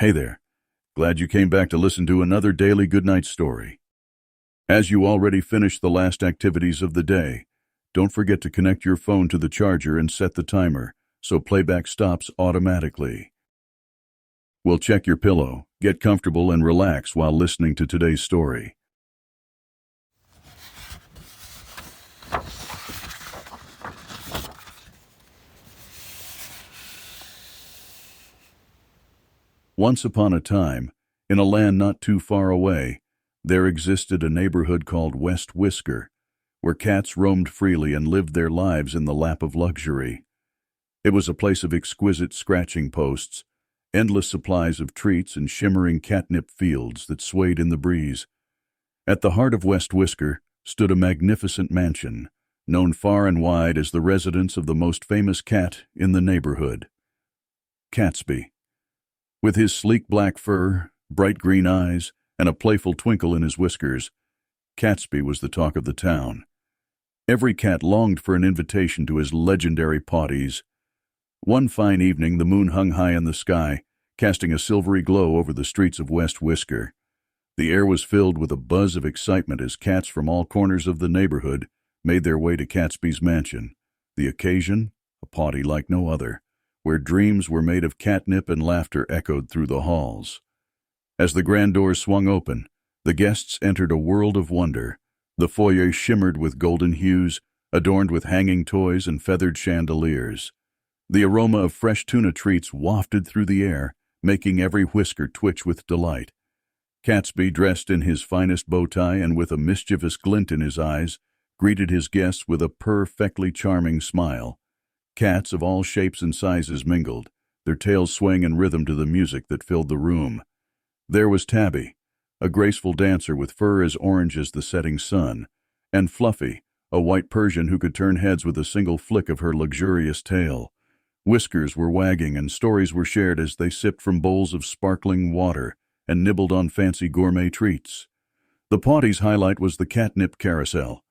Hey there. Glad you came back to listen to another daily goodnight story. As you already finished the last activities of the day, don't forget to connect your phone to the charger and set the timer so playback stops automatically. We'll check your pillow, get comfortable, and relax while listening to today's story. Once upon a time, in a land not too far away, there existed a neighborhood called West Whisker, where cats roamed freely and lived their lives in the lap of luxury. It was a place of exquisite scratching posts, endless supplies of treats, and shimmering catnip fields that swayed in the breeze. At the heart of West Whisker stood a magnificent mansion, known far and wide as the residence of the most famous cat in the neighborhood, Catsby. With his sleek black fur, bright green eyes, and a playful twinkle in his whiskers, Catsby was the talk of the town. Every cat longed for an invitation to his legendary potties. One fine evening, the moon hung high in the sky, casting a silvery glow over the streets of West Whisker. The air was filled with a buzz of excitement as cats from all corners of the neighborhood made their way to Catsby's mansion. The occasion, a potty like no other, where dreams were made of catnip and laughter echoed through the halls. As the grand doors swung open, the guests entered a world of wonder. The foyer shimmered with golden hues, adorned with hanging toys and feathered chandeliers. The aroma of fresh tuna treats wafted through the air, making every whisker twitch with delight. Catsby, dressed in his finest bow tie and with a mischievous glint in his eyes, greeted his guests with a perfectly charming smile. Cats of all shapes and sizes mingled, their tails swaying in rhythm to the music that filled the room. There was Tabby, a graceful dancer with fur as orange as the setting sun, and Fluffy, a white Persian who could turn heads with a single flick of her luxurious tail. Whiskers were wagging and stories were shared as they sipped from bowls of sparkling water and nibbled on fancy gourmet treats. The potty's highlight was the catnip carousel,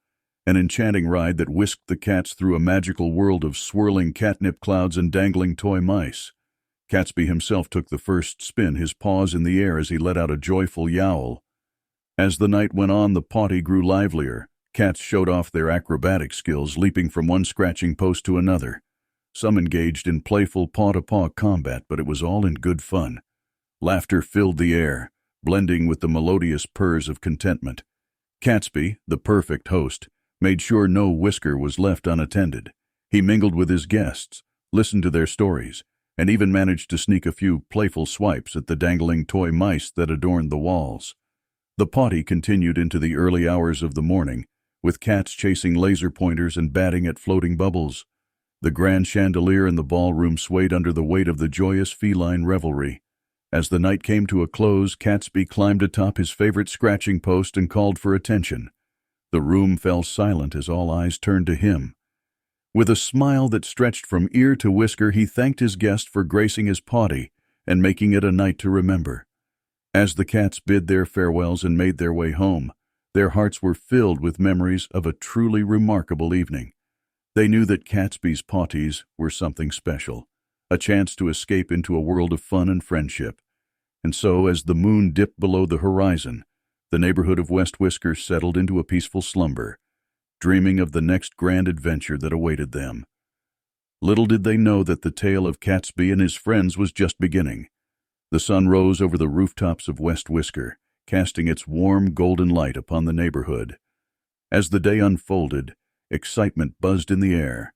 an enchanting ride that whisked the cats through a magical world of swirling catnip clouds and dangling toy mice. Catsby himself took the first spin, his paws in the air as he let out a joyful yowl. As the night went on, the potty grew livelier. Cats showed off their acrobatic skills, leaping from one scratching post to another. Some engaged in playful paw-to-paw combat, but it was all in good fun. Laughter filled the air, blending with the melodious purrs of contentment. Catsby, the perfect host, made sure no whisker was left unattended. He mingled with his guests, listened to their stories, and even managed to sneak a few playful swipes at the dangling toy mice that adorned the walls. The potty continued into the early hours of the morning, with cats chasing laser pointers and batting at floating bubbles. The grand chandelier in the ballroom swayed under the weight of the joyous feline revelry. As the night came to a close, Catsby climbed atop his favorite scratching post and called for attention. The room fell silent as all eyes turned to him. With a smile that stretched from ear to whisker, he thanked his guest for gracing his potty and making it a night to remember. As the cats bid their farewells and made their way home, their hearts were filled with memories of a truly remarkable evening. They knew that Catsby's potties were something special, a chance to escape into a world of fun and friendship. And so, as the moon dipped below the horizon, the neighborhood of West Whisker settled into a peaceful slumber, dreaming of the next grand adventure that awaited them. Little did they know that the tale of Catsby and his friends was just beginning. The sun rose over the rooftops of West Whisker, casting its warm golden light upon the neighborhood. As the day unfolded, excitement buzzed in the air,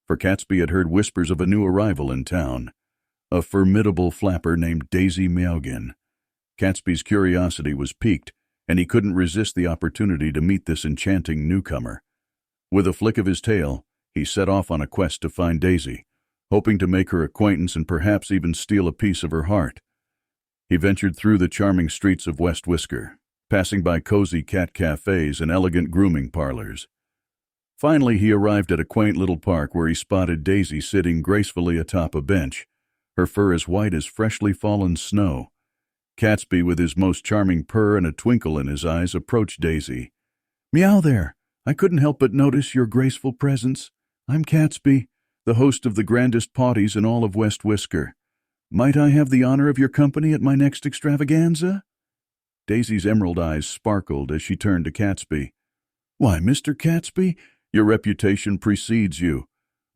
for Catsby had heard whispers of a new arrival in town, a formidable flapper named Daisy Meowgin. Catsby's curiosity was piqued, and he couldn't resist the opportunity to meet this enchanting newcomer. With a flick of his tail, he set off on a quest to find Daisy, hoping to make her acquaintance and perhaps even steal a piece of her heart. He ventured through the charming streets of West Whisker, passing by cozy cat cafes and elegant grooming parlors. Finally, he arrived at a quaint little park where he spotted Daisy sitting gracefully atop a bench, her fur as white as freshly fallen snow. Catsby, with his most charming purr and a twinkle in his eyes, approached Daisy. "Meow there! I couldn't help but notice your graceful presence. I'm Catsby, the host of the grandest potties in all of West Whisker. Might I have the honor of your company at my next extravaganza?" Daisy's emerald eyes sparkled as she turned to Catsby. "Why, Mr. Catsby, your reputation precedes you.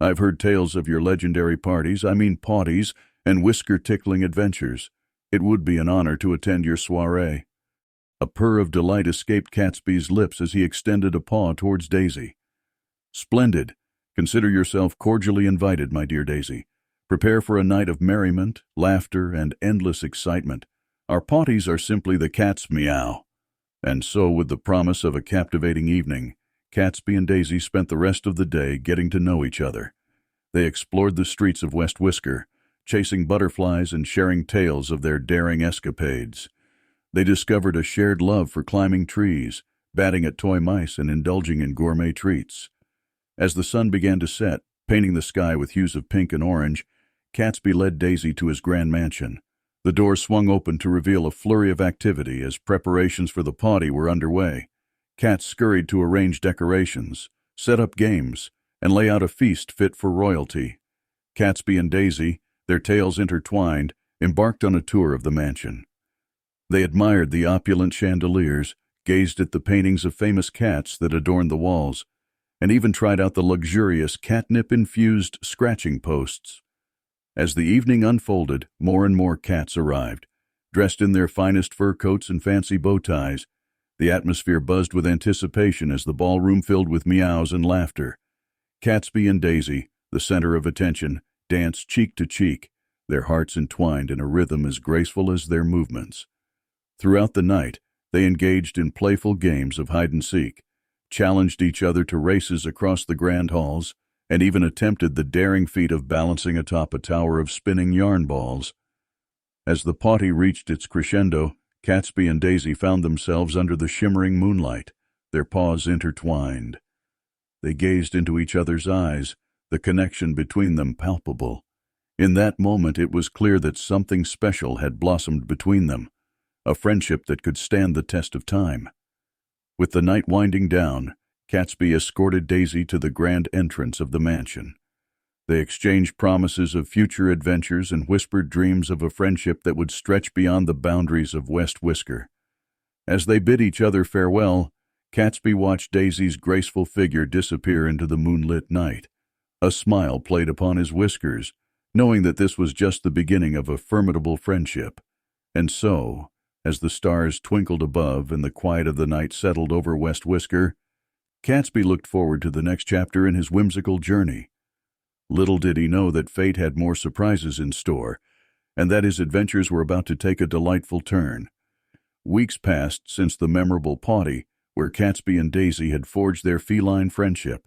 I've heard tales of your legendary parties, and whisker-tickling adventures. It would be an honor to attend your soiree." A purr of delight escaped Catsby's lips as he extended a paw towards Daisy. "Splendid. Consider yourself cordially invited, my dear Daisy. Prepare for a night of merriment, laughter, and endless excitement. Our parties are simply the cat's meow." And so, with the promise of a captivating evening, Catsby and Daisy spent the rest of the day getting to know each other. They explored the streets of West Whisker, chasing butterflies and sharing tales of their daring escapades. They discovered a shared love for climbing trees, batting at toy mice, and indulging in gourmet treats. As the sun began to set, painting the sky with hues of pink and orange, Catsby led Daisy to his grand mansion. The door swung open to reveal a flurry of activity as preparations for the party were underway. Cats scurried to arrange decorations, set up games, and lay out a feast fit for royalty. Catsby and Daisy, their tails intertwined, embarked on a tour of the mansion. They admired the opulent chandeliers, gazed at the paintings of famous cats that adorned the walls, and even tried out the luxurious catnip-infused scratching posts. As the evening unfolded, more and more cats arrived, dressed in their finest fur coats and fancy bow ties. The atmosphere buzzed with anticipation as the ballroom filled with meows and laughter. Catsby and Daisy, the center of attention, danced cheek to cheek, their hearts entwined in a rhythm as graceful as their movements. Throughout the night, they engaged in playful games of hide-and-seek, challenged each other to races across the grand halls, and even attempted the daring feat of balancing atop a tower of spinning yarn balls. As the party reached its crescendo, Catsby and Daisy found themselves under the shimmering moonlight, their paws intertwined. They gazed into each other's eyes, the connection between them palpable. In that moment it was clear that something special had blossomed between them, a friendship that could stand the test of time. With the night winding down, Catsby escorted Daisy to the grand entrance of the mansion. They exchanged promises of future adventures and whispered dreams of a friendship that would stretch beyond the boundaries of West Whisker. As they bid each other farewell, Catsby watched Daisy's graceful figure disappear into the moonlit night. A smile played upon his whiskers, knowing that this was just the beginning of a formidable friendship. And so, as the stars twinkled above and the quiet of the night settled over West Whisker, Catsby looked forward to the next chapter in his whimsical journey. Little did he know that fate had more surprises in store, and that his adventures were about to take a delightful turn. Weeks passed since the memorable party where Catsby and Daisy had forged their feline friendship.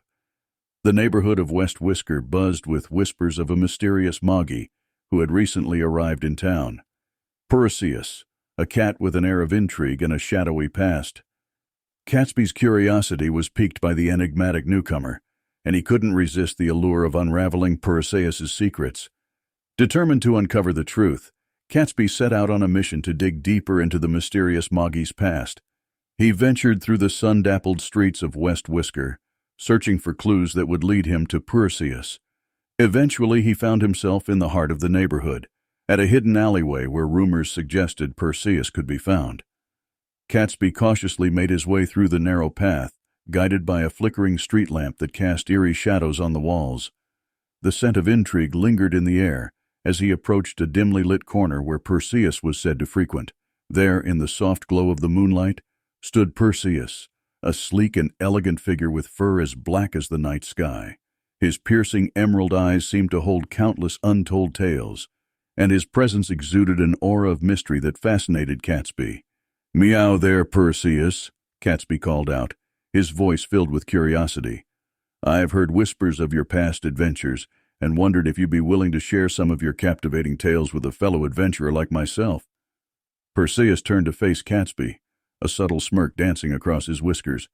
The neighborhood of West Whisker buzzed with whispers of a mysterious Moggy who had recently arrived in town. Perseus, a cat with an air of intrigue and a shadowy past. Catsby's curiosity was piqued by the enigmatic newcomer, and he couldn't resist the allure of unraveling Perseus's secrets. Determined to uncover the truth, Catsby set out on a mission to dig deeper into the mysterious Moggy's past. He ventured through the sun-dappled streets of West Whisker, searching for clues that would lead him to Perseus. Eventually, he found himself in the heart of the neighborhood, at a hidden alleyway where rumors suggested Perseus could be found. Catsby cautiously made his way through the narrow path, guided by a flickering street lamp that cast eerie shadows on the walls. The scent of intrigue lingered in the air as he approached a dimly lit corner where Perseus was said to frequent. There, in the soft glow of the moonlight, stood Perseus, a sleek and elegant figure with fur as black as the night sky. His piercing emerald eyes seemed to hold countless untold tales, and his presence exuded an aura of mystery that fascinated Catsby. "Meow there, Perseus," Catsby called out, his voice filled with curiosity. "I have heard whispers of your past adventures, and wondered if you'd be willing to share some of your captivating tales with a fellow adventurer like myself." Perseus turned to face Catsby, a subtle smirk dancing across his whiskers.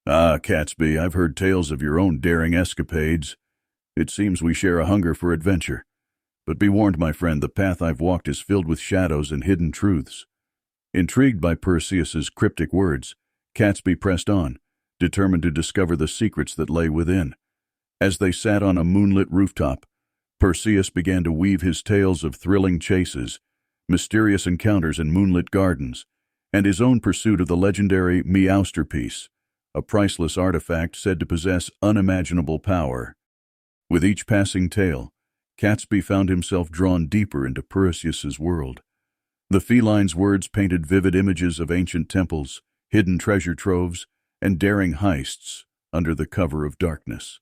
"Ah, Catsby, I've heard tales of your own daring escapades. It seems we share a hunger for adventure. But be warned, my friend, the path I've walked is filled with shadows and hidden truths." Intrigued by Perseus's cryptic words, Catsby pressed on, determined to discover the secrets that lay within. As they sat on a moonlit rooftop, Perseus began to weave his tales of thrilling chases, mysterious encounters in moonlit gardens, and his own pursuit of the legendary Meowsterpiece, a priceless artifact said to possess unimaginable power. With each passing tale, Catsby found himself drawn deeper into Perseus's world. The feline's words painted vivid images of ancient temples, hidden treasure troves, and daring heists under the cover of darkness.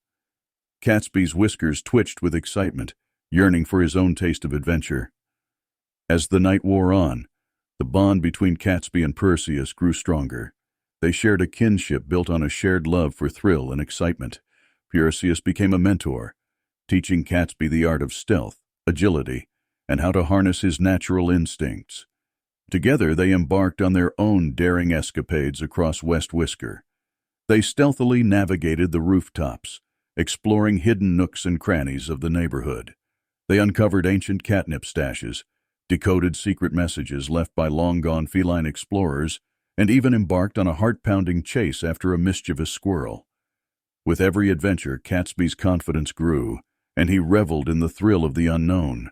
Catsby's whiskers twitched with excitement, yearning for his own taste of adventure. As the night wore on, the bond between Catsby and Perseus grew stronger. They shared a kinship built on a shared love for thrill and excitement. Perseus became a mentor, teaching Catsby the art of stealth, agility, and how to harness his natural instincts. Together they embarked on their own daring escapades across West Whisker. They stealthily navigated the rooftops, exploring hidden nooks and crannies of the neighborhood. They uncovered ancient catnip stashes, decoded secret messages left by long-gone feline explorers, and even embarked on a heart-pounding chase after a mischievous squirrel. With every adventure, Catsby's confidence grew, and he reveled in the thrill of the unknown.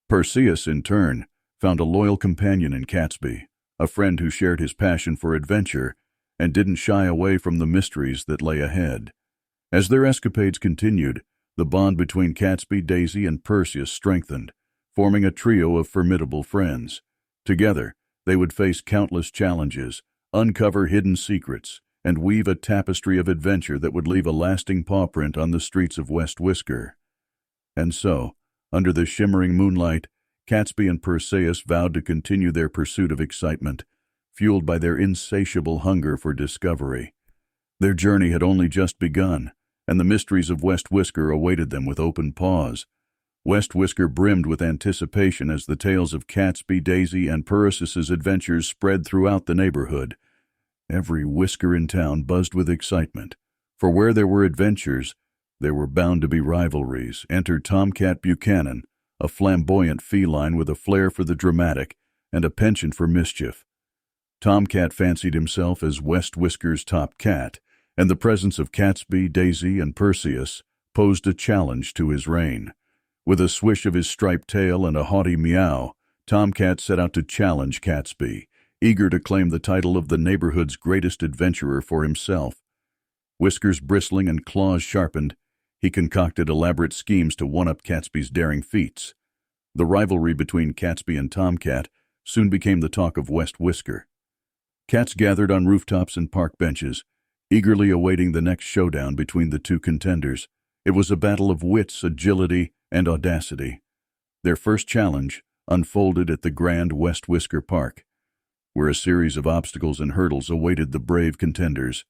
Perseus, in turn, found a loyal companion in Catsby, a friend who shared his passion for adventure and didn't shy away from the mysteries that lay ahead. As their escapades continued, the bond between Catsby, Daisy, and Perseus strengthened, forming a trio of formidable friends. Together, they would face countless challenges, uncover hidden secrets, and weave a tapestry of adventure that would leave a lasting pawprint on the streets of West Whisker. And so, under the shimmering moonlight, Catsby and Perseus vowed to continue their pursuit of excitement, fueled by their insatiable hunger for discovery. Their journey had only just begun, and the mysteries of West Whisker awaited them with open paws. West Whisker brimmed with anticipation as the tales of Catsby, Daisy, and Perseus's adventures spread throughout the neighborhood. Every whisker in town buzzed with excitement, for where there were adventures, there were bound to be rivalries. Enter Tomcat Buchanan, a flamboyant feline with a flair for the dramatic and a penchant for mischief. Tomcat fancied himself as West Whisker's top cat, and the presence of Catsby, Daisy, and Perseus posed a challenge to his reign. With a swish of his striped tail and a haughty meow, Tomcat set out to challenge Catsby, eager to claim the title of the neighborhood's greatest adventurer for himself. Whiskers bristling and claws sharpened, he concocted elaborate schemes to one-up Catsby's daring feats. The rivalry between Catsby and Tomcat soon became the talk of West Whisker. Cats gathered on rooftops and park benches, eagerly awaiting the next showdown between the two contenders. It was a battle of wits, agility, and audacity. Their first challenge unfolded at the grand West Whisker Park, where a series of obstacles and hurdles awaited the brave contenders.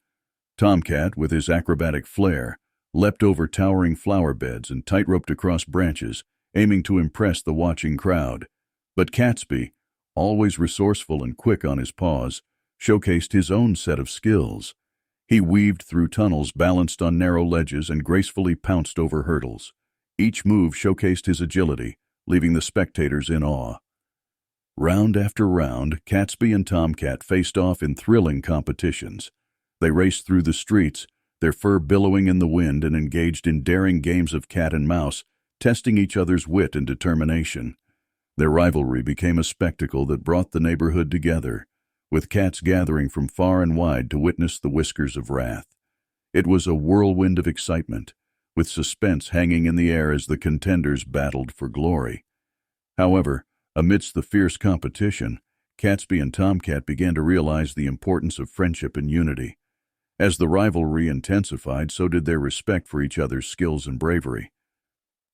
Tomcat, with his acrobatic flair, leapt over towering flower beds and tight-roped across branches, aiming to impress the watching crowd. But Catsby, always resourceful and quick on his paws, showcased his own set of skills. He weaved through tunnels, balanced on narrow ledges, and gracefully pounced over hurdles. Each move showcased his agility, leaving the spectators in awe. Round after round, Catsby and Tomcat faced off in thrilling competitions. They raced through the streets, their fur billowing in the wind, and engaged in daring games of cat and mouse, testing each other's wit and determination. Their rivalry became a spectacle that brought the neighborhood together, with cats gathering from far and wide to witness the Whiskers of Wrath. It was a whirlwind of excitement, with suspense hanging in the air as the contenders battled for glory. However, amidst the fierce competition, Catsby and Tomcat began to realize the importance of friendship and unity. As the rivalry intensified, so did their respect for each other's skills and bravery.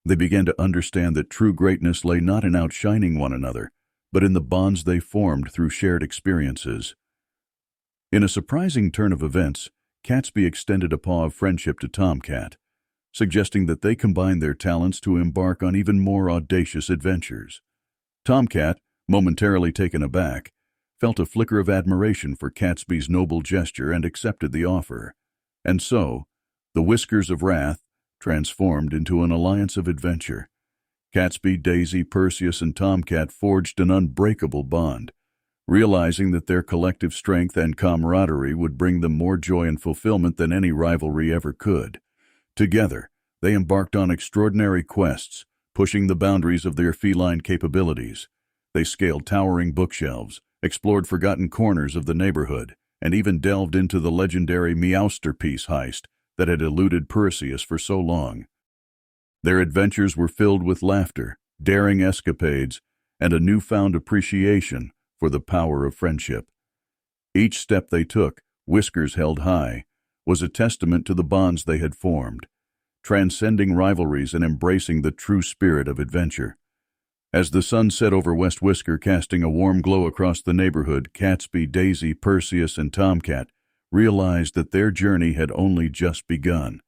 They began to understand that true greatness lay not in outshining one another, but in the bonds they formed through shared experiences. In a surprising turn of events, Catsby extended a paw of friendship to Tomcat, suggesting that they combine their talents to embark on even more audacious adventures. Tomcat, momentarily taken aback, felt a flicker of admiration for Catsby's noble gesture and accepted the offer. And so, the Whiskers of Wrath transformed into an alliance of adventure. Catsby, Daisy, Perseus, and Tomcat forged an unbreakable bond, realizing that their collective strength and camaraderie would bring them more joy and fulfillment than any rivalry ever could. Together, they embarked on extraordinary quests, pushing the boundaries of their feline capabilities. They scaled towering bookshelves, explored forgotten corners of the neighborhood, and even delved into the legendary Meowsterpiece heist that had eluded Perseus for so long. Their adventures were filled with laughter, daring escapades, and a newfound appreciation for the power of friendship. Each step they took, whiskers held high, was a testament to the bonds they had formed, transcending rivalries and embracing the true spirit of adventure. As the sun set over West Whisker, casting a warm glow across the neighborhood, Catsby, Daisy, Perseus, and Tomcat realized that their journey had only just begun.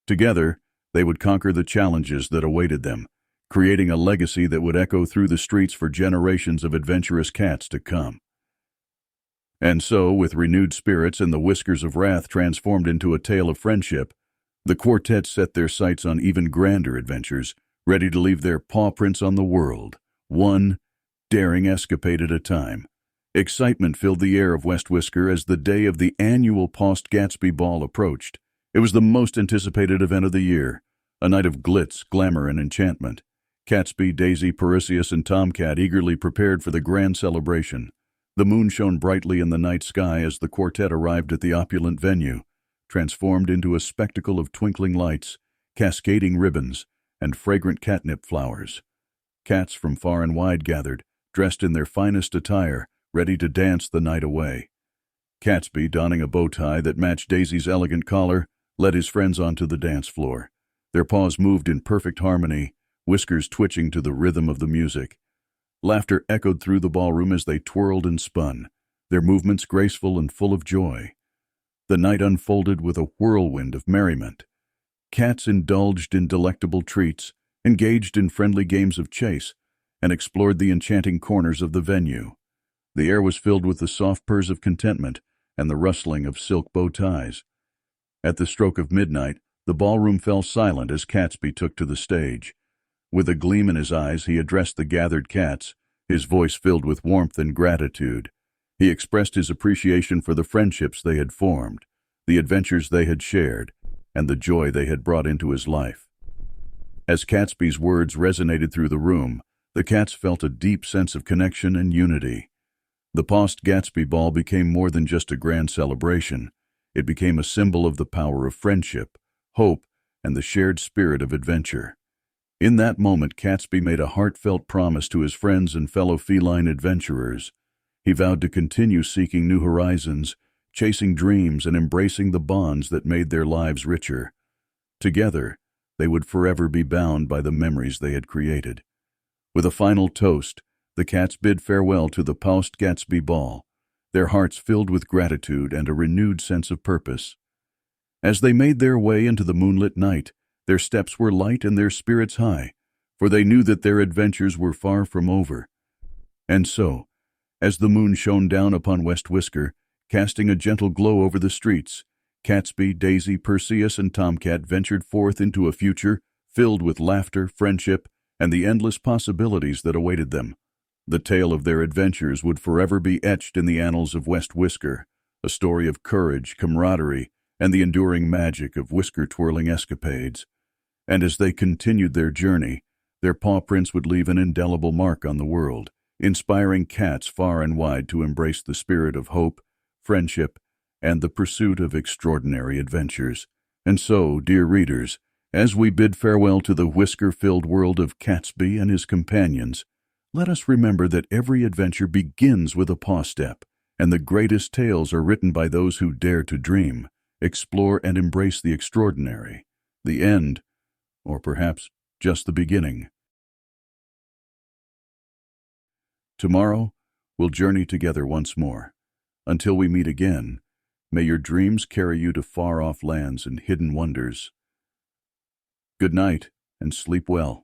Together, they would conquer the challenges that awaited them, creating a legacy that would echo through the streets for generations of adventurous cats to come. And so, with renewed spirits and the whiskers of wrath transformed into a tale of friendship, the quartet set their sights on even grander adventures, ready to leave their paw prints on the world, one daring escapade at a time. Excitement filled the air of West Whisker as the day of the annual Post-Gatsby Ball approached. It was the most anticipated event of the year, a night of glitz, glamour, and enchantment. Catsby, Daisy, Perseus, and Tomcat eagerly prepared for the grand celebration. The moon shone brightly in the night sky as the quartet arrived at the opulent venue, transformed into a spectacle of twinkling lights, cascading ribbons, and fragrant catnip flowers. Cats from far and wide gathered, dressed in their finest attire, ready to dance the night away. Catsby, donning a bow tie that matched Daisy's elegant collar, led his friends onto the dance floor. Their paws moved in perfect harmony, whiskers twitching to the rhythm of the music. Laughter echoed through the ballroom as they twirled and spun, their movements graceful and full of joy. The night unfolded with a whirlwind of merriment. Cats indulged in delectable treats, engaged in friendly games of chase, and explored the enchanting corners of the venue. The air was filled with the soft purrs of contentment and the rustling of silk bow ties. At the stroke of midnight, the ballroom fell silent as Catsby took to the stage. With a gleam in his eyes, he addressed the gathered cats, his voice filled with warmth and gratitude. He expressed his appreciation for the friendships they had formed, the adventures they had shared, and the joy they had brought into his life. As Catsby's words resonated through the room, the cats felt a deep sense of connection and unity. The Post-Gatsby Ball became more than just a grand celebration. It became a symbol of the power of friendship, hope, and the shared spirit of adventure. In that moment, Catsby made a heartfelt promise to his friends and fellow feline adventurers. He vowed to continue seeking new horizons, chasing dreams, and embracing the bonds that made their lives richer. Together, they would forever be bound by the memories they had created. With a final toast, the cats bid farewell to the Post-Gatsby Ball, their hearts filled with gratitude and a renewed sense of purpose. As they made their way into the moonlit night, their steps were light and their spirits high, for they knew that their adventures were far from over. And so, as the moon shone down upon West Whisker, casting a gentle glow over the streets, Catsby, Daisy, Perseus, and Tomcat ventured forth into a future filled with laughter, friendship, and the endless possibilities that awaited them. The tale of their adventures would forever be etched in the annals of West Whisker, a story of courage, camaraderie, and the enduring magic of whisker-twirling escapades. And as they continued their journey, their paw prints would leave an indelible mark on the world, inspiring cats far and wide to embrace the spirit of hope, friendship, and the pursuit of extraordinary adventures. And so, dear readers, as we bid farewell to the whisker-filled world of Catsby and his companions, let us remember that every adventure begins with a paw step, and the greatest tales are written by those who dare to dream, explore, and embrace the extraordinary. The end, or perhaps just the beginning. Tomorrow, we'll journey together once more. Until we meet again, may your dreams carry you to far-off lands and hidden wonders. Good night, and sleep well.